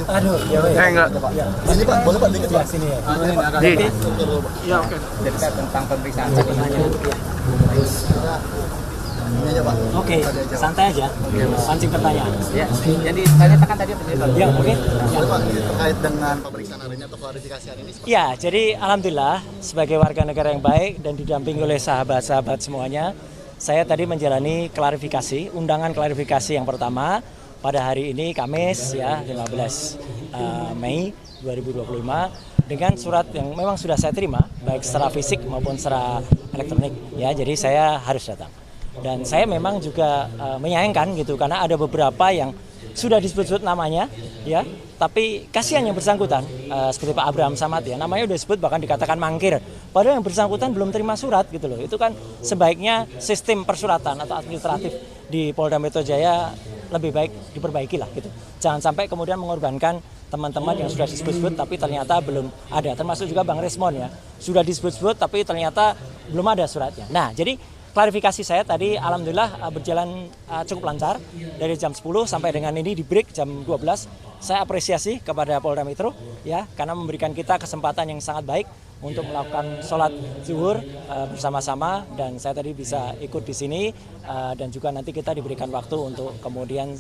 Aduh, ya enggak. Ini Pak, boleh Pak dikit Pak. Sini ya. Ya, oke. Terkait tentang pemeriksaan pertanyaan. Ini aja Pak. Oke, santai aja. Pancing pertanyaan. Ya, jadi tanyakan tadi apa Ya, oke. Boleh Pak, ini terkait dengan pemeriksaan hari ini atau klarifikasi hari ini. Ya, jadi alhamdulillah sebagai warga negara yang baik dan didampingi oleh sahabat-sahabat semuanya, saya tadi menjalani klarifikasi, undangan klarifikasi yang pertama pada hari ini Kamis ya 15 Mei 2025 dengan surat yang memang sudah saya terima baik secara fisik maupun secara elektronik ya, jadi saya harus datang. Dan saya memang juga menyayangkan gitu karena ada beberapa yang sudah disebut-sebut namanya ya, tapi kasihan yang bersangkutan seperti Pak Abraham Samad ya, namanya udah disebut bahkan dikatakan mangkir, padahal yang bersangkutan belum terima surat gitu loh. Itu kan sebaiknya sistem persuratan atau administratif di Polda Metro Jaya lebih baik diperbaiki lah gitu. Jangan sampai kemudian mengorbankan teman-teman yang sudah disebut-sebut tapi ternyata belum ada, termasuk juga Bang Resmon ya, sudah disebut-sebut tapi ternyata belum ada suratnya. Nah, jadi klarifikasi saya tadi alhamdulillah berjalan cukup lancar dari jam 10 sampai dengan ini di break jam 12. Saya apresiasi kepada Polda Metro ya karena memberikan kita kesempatan yang sangat baik untuk melakukan sholat zuhur bersama-sama, dan saya tadi bisa ikut di sini dan juga nanti kita diberikan waktu untuk kemudian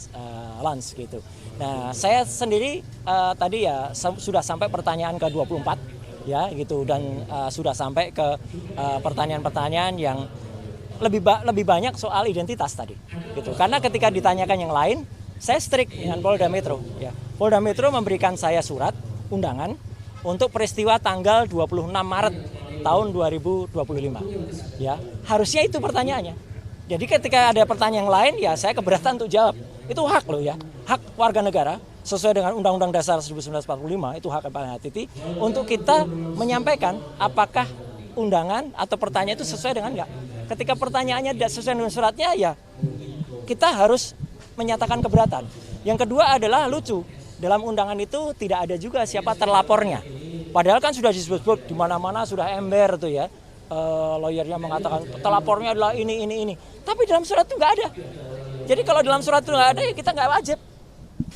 lunch gitu. Nah, saya sendiri tadi ya sudah sampai pertanyaan ke-24 ya gitu, dan sudah sampai ke pertanyaan-pertanyaan yang lebih banyak soal identitas tadi gitu. Karena ketika ditanyakan yang lain, saya strict dengan Polda Metro ya. Polda Metro memberikan saya surat undangan untuk peristiwa tanggal 26 Maret tahun 2025 ya. Harusnya itu pertanyaannya. Jadi ketika ada pertanyaan yang lain ya saya keberatan untuk jawab. Itu hak loh ya. Hak warga negara sesuai dengan Undang-Undang Dasar 1945, itu hak yang paling hati untuk kita menyampaikan apakah undangan atau pertanyaan itu sesuai dengan enggak. Ketika pertanyaannya tidak sesuai dengan suratnya ya kita harus menyatakan keberatan. Yang kedua adalah lucu, dalam undangan itu tidak ada juga siapa terlapornya. Padahal kan sudah disebut-sebut di mana-mana sudah ember tuh ya. Lawyernya mengatakan terlapornya adalah ini. Tapi dalam surat itu nggak ada. Jadi kalau dalam surat itu nggak ada ya kita nggak wajib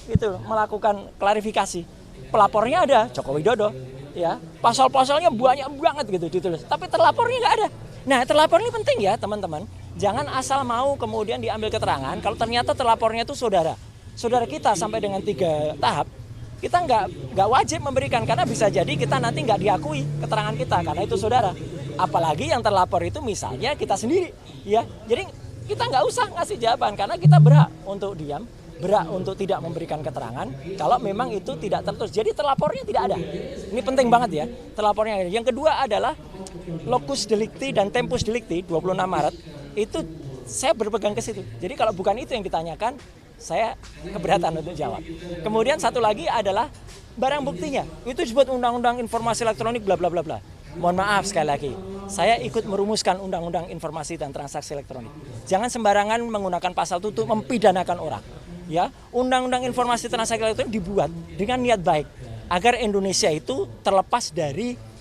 gitu melakukan klarifikasi. Pelapornya ada Joko Widodo ya. Pasal-pasalnya banyak banget gitu ditulis. Tapi terlapornya nggak ada. Nah, terlapor ini penting ya teman-teman. Jangan asal mau kemudian diambil keterangan kalau ternyata terlapornya itu saudara kita sampai dengan 3 tahap. Kita nggak wajib memberikan karena bisa jadi kita nanti nggak diakui keterangan kita karena itu saudara. Apalagi yang terlapor itu misalnya kita sendiri ya. Jadi kita nggak usah ngasih jawaban karena kita berhak untuk diam, berhak untuk tidak memberikan keterangan kalau memang itu tidak tertulis. Jadi terlapornya tidak ada. Ini penting banget ya, terlapornya ada. Yang kedua adalah locus delicti dan tempus delicti 26 Maret itu saya berpegang ke situ. Jadi kalau bukan itu yang ditanyakan, saya keberatan untuk jawab. Kemudian satu lagi adalah barang buktinya. Itu disebut Undang-Undang Informasi Elektronik bla bla bla bla. Mohon maaf sekali lagi, saya ikut merumuskan Undang-Undang Informasi dan Transaksi Elektronik. Jangan sembarangan menggunakan pasal itu untuk mempidanakan orang. Ya, Undang-Undang Informasi Transaksi Elektronik dibuat dengan niat baik agar Indonesia itu terlepas dari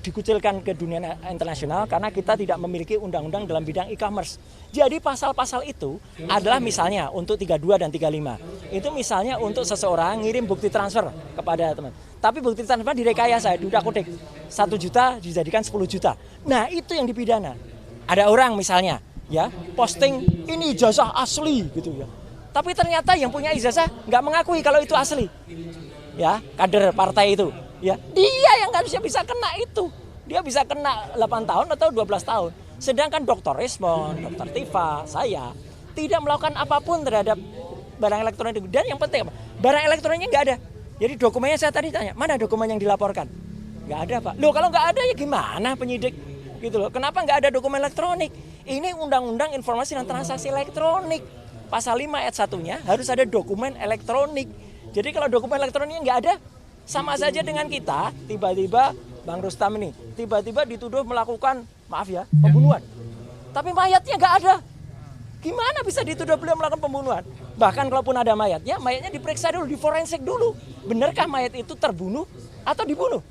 dikucilkan ke dunia internasional karena kita tidak memiliki undang-undang dalam bidang e-commerce. Jadi pasal-pasal itu adalah misalnya untuk 32 dan 35. Itu misalnya untuk seseorang ngirim bukti transfer kepada teman. Tapi bukti transfer direkayasa, diutak-utik. 1 juta dijadikan 10 juta. Nah, itu yang dipidana. Ada orang misalnya ya posting ini ijazah asli gitu ya. Tapi ternyata yang punya ijazah nggak mengakui kalau itu asli. Ya, kader partai itu. Ya, dia yang harusnya bisa kena itu. Dia bisa kena 8 tahun atau 12 tahun. Sedangkan Dr. Resmon, Dr. Tifa, saya tidak melakukan apapun terhadap barang elektronik. Dan yang penting apa? Barang elektroniknya nggak ada. Jadi dokumennya saya tadi tanya, mana dokumen yang dilaporkan? Nggak ada, Pak. Loh, kalau nggak ada ya gimana penyidik? Gitu loh. Kenapa nggak ada dokumen elektronik? Ini Undang-Undang Informasi dan Transaksi Elektronik. Pasal 5 ayat 1-nya harus ada dokumen elektronik. Jadi kalau dokumen elektroniknya nggak ada, sama saja dengan kita tiba-tiba Bang Rustam ini tiba-tiba dituduh melakukan, maaf ya, pembunuhan. Tapi mayatnya nggak ada. Gimana bisa dituduh beliau melakukan pembunuhan? Bahkan kalaupun ada mayatnya diperiksa dulu, diforensik dulu. Benarkah mayat itu terbunuh atau dibunuh?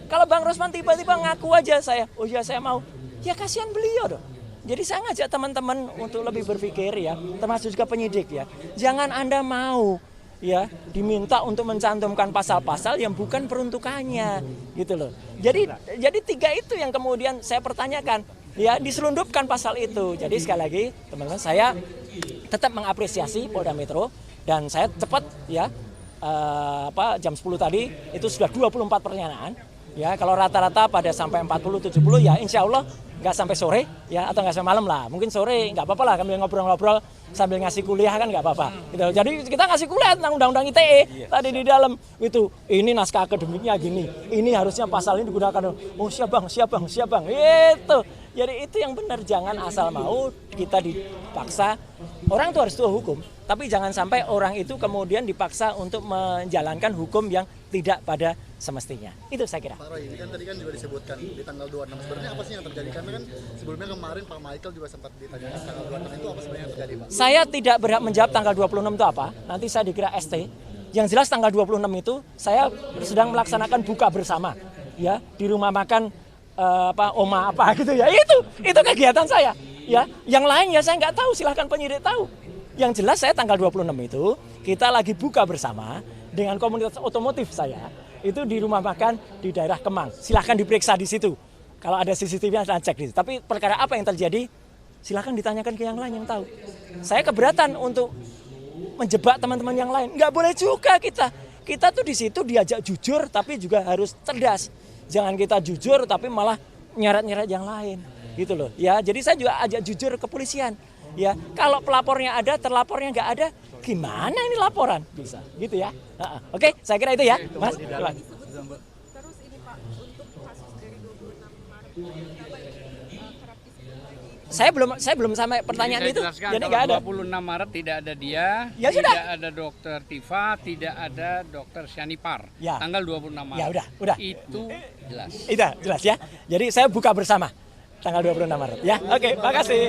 Kalau Bang Rosman tiba-tiba ngaku aja oh iya saya mau, ya kasihan beliau dong. Jadi saya ngajak teman-teman untuk lebih berpikir ya, termasuk juga penyidik ya. Jangan Anda mau ya diminta untuk mencantumkan pasal-pasal yang bukan peruntukannya gitu loh. Jadi tiga itu yang kemudian saya pertanyakan, ya diselundupkan pasal itu. Jadi sekali lagi teman-teman, saya tetap mengapresiasi Polda Metro dan saya cepat ya jam 10 tadi itu sudah 24 pertanyaan. Ya, kalau rata-rata pada sampai 40-70 ya insya Allah nggak sampai sore ya atau nggak sampai malam lah. Mungkin sore nggak apa-apa lah kami ngobrol-ngobrol sambil ngasih kuliah kan nggak apa-apa. Gitu. Jadi kita ngasih kuliah tentang undang-undang ITE tadi di dalam itu. Ini naskah akademiknya gini. Ini harusnya pasal ini digunakan. Oh siap bang. Itu. Jadi itu yang benar, jangan asal mau kita dipaksa. Orang itu harus tahu hukum, tapi jangan sampai orang itu kemudian dipaksa untuk menjalankan hukum yang tidak pada semestinya. Itu saya kira. Pak Roy, ini kan tadi kan juga disebutkan di tanggal 26. Sebenarnya apa sih yang terjadi? Karena kan sebelumnya kemarin Pak Michael juga sempat ditanyakan tanggal 26 itu apa sebenarnya yang terjadi, Pak? Saya tidak berhak menjawab tanggal 26 itu apa. Nanti saya dikira ST. Yang jelas tanggal 26 itu saya sedang melaksanakan buka bersama ya di rumah makan Oma apa gitu ya. Itu kegiatan saya. Ya, yang lainnya saya nggak tahu, silahkan penyidik tahu. Yang jelas saya tanggal 26 itu kita lagi buka bersama dengan komunitas otomotif saya. Itu di rumah makan di daerah Kemang. Silahkan diperiksa di situ. Kalau ada CCTV saya cek di situ. Tapi perkara apa yang terjadi, silahkan ditanyakan ke yang lain yang tahu. Saya keberatan untuk menjebak teman-teman yang lain. Nggak boleh juga kita. Kita tuh di situ diajak jujur tapi juga harus cerdas. Jangan kita jujur tapi malah nyeret-nyeret yang lain. Gitu loh. Ya, jadi saya juga ajak jujur ke kepolisian. Ya, kalau pelapornya ada, terlapornya nggak ada, gimana ini laporan? Bisa, gitu ya. Oke, saya kira itu ya, Mas. Terus ini Pak, untuk kasus dari 26 Maret kemarin, apa yang kerap disebut lagi? Saya belum sampai pertanyaan Jadi itu. jelaskan, Jadi kalau nggak ada. 26 Maret tidak ada dia, Ya sudah. tidak ada dokter Tifa, tidak ada dokter Syanipar. Ya. Tanggal 26 Maret. Ya udah. Itu jelas. Itu jelas ya. Jadi saya buka bersama tanggal 26 Maret ya. Oke, makasih.